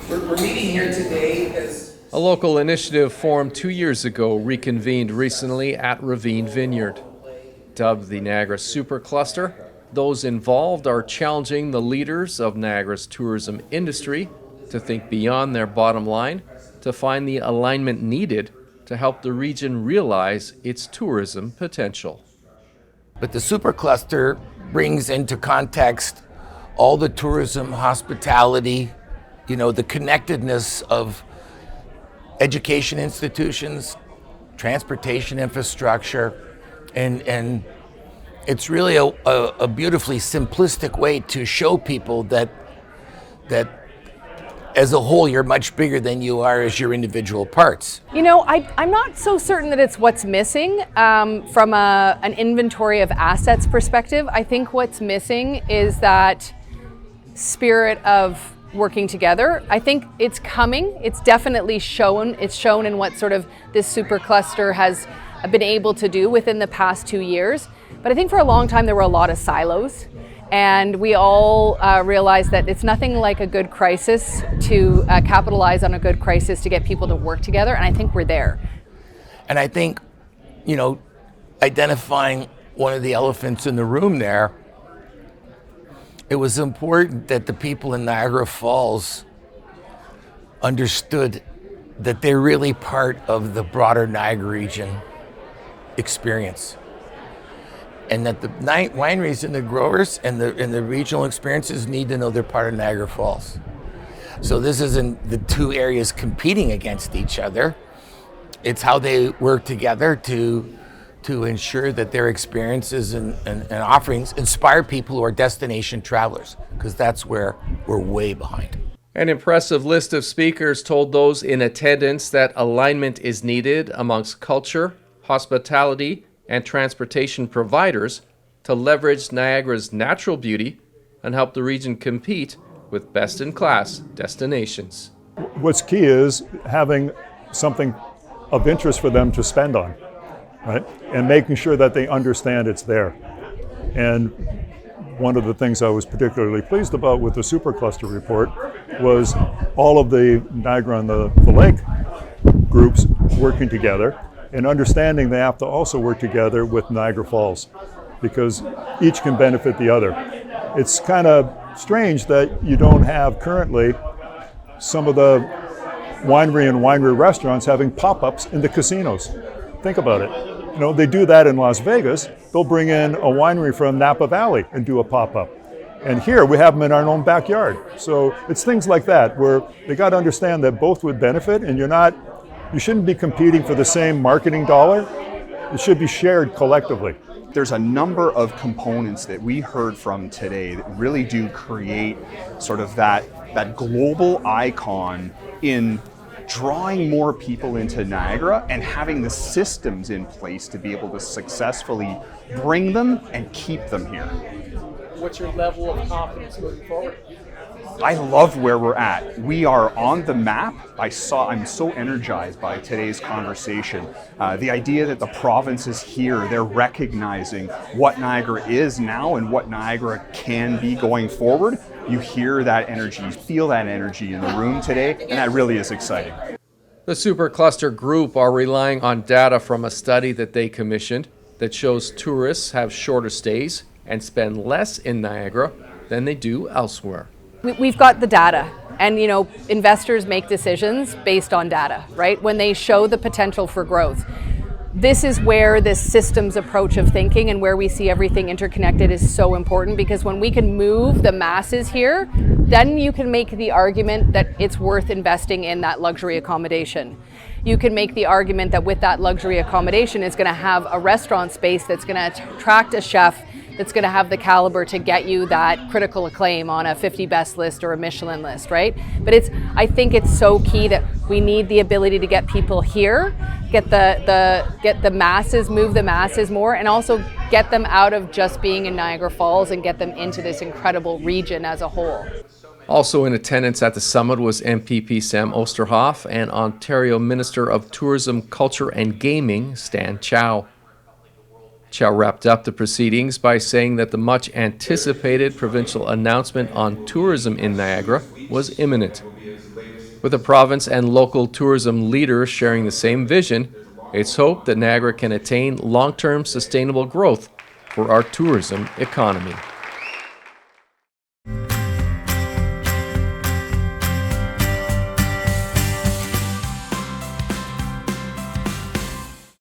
We're meeting here today as A local initiative formed 2 years ago reconvened recently at Ravine Vineyard. Dubbed the Niagara Supercluster, those involved are challenging the leaders of Niagara's tourism industry to think beyond their bottom line, to find the alignment needed to help the region realize its tourism potential. But the supercluster brings into context all the tourism, hospitality, the connectedness of education institutions, transportation infrastructure, and it's really a beautifully simplistic way to show people that as a whole, you're much bigger than you are as your individual parts. I'm not so certain that it's what's missing from an inventory of assets perspective. I think what's missing is that spirit of working together. I think it's coming. It's definitely shown. It's shown in what sort of this supercluster has been able to do within the past 2 years. But I think for a long time there were a lot of silos. And we all realized that it's nothing like a good crisis to capitalize on a good crisis to get people to work together. And I think we're there. And I think, identifying one of the elephants in the room there, it was important that the people in Niagara Falls understood that they're really part of the broader Niagara region experience. And that the wineries and the growers and the regional experiences need to know they're part of Niagara Falls. So this isn't the two areas competing against each other. It's how they work together to ensure that their experiences and offerings inspire people who are destination travelers, because that's where we're way behind. An impressive list of speakers told those in attendance that alignment is needed amongst culture, hospitality, and transportation providers to leverage Niagara's natural beauty and help the region compete with best-in-class destinations. What's key is having something of interest for them to spend on, right? And making sure that they understand it's there. And one of the things I was particularly pleased about with the Supercluster report was all of the Niagara on the lake groups working together and understanding they have to also work together with Niagara Falls, because each can benefit the other. It's kind of strange that you don't have currently some of the winery restaurants having pop-ups in the casinos. Think about it. They do that in Las Vegas. They'll bring in a winery from Napa Valley and do a pop-up. And here we have them in our own backyard. So it's things like that where they got to understand that both would benefit, and you shouldn't be competing for the same marketing dollar. It should be shared collectively. There's a number of components that we heard from today that really do create sort of that global icon in drawing more people into Niagara and having the systems in place to be able to successfully bring them and keep them here. What's your level of confidence moving forward? I love where we're at. We are on the map. I'm so energized by today's conversation. The idea that the province is here, they're recognizing what Niagara is now and what Niagara can be going forward. You hear that energy, you feel that energy in the room today, and that really is exciting. The Supercluster group are relying on data from a study that they commissioned that shows tourists have shorter stays and spend less in Niagara than they do elsewhere. We've got the data, and investors make decisions based on data, right? When they show the potential for growth. This is where this systems approach of thinking and where we see everything interconnected is so important, because when we can move the masses here, then you can make the argument that it's worth investing in that luxury accommodation. You can make the argument that with that luxury accommodation, it's going to have a restaurant space that's going to attract a chef that's going to have the caliber to get you that critical acclaim on a 50 best list or a Michelin list, right? But I think it's so key that we need the ability to get people here, get the masses, move the masses more, and also get them out of just being in Niagara Falls and get them into this incredible region as a whole. Also in attendance at the summit was MPP Sam Osterhoff and Ontario Minister of Tourism, Culture and Gaming, Stan Chow. Chow wrapped up the proceedings by saying that the much-anticipated provincial announcement on tourism in Niagara was imminent. With the province and local tourism leaders sharing the same vision, it's hoped that Niagara can attain long-term sustainable growth for our tourism economy.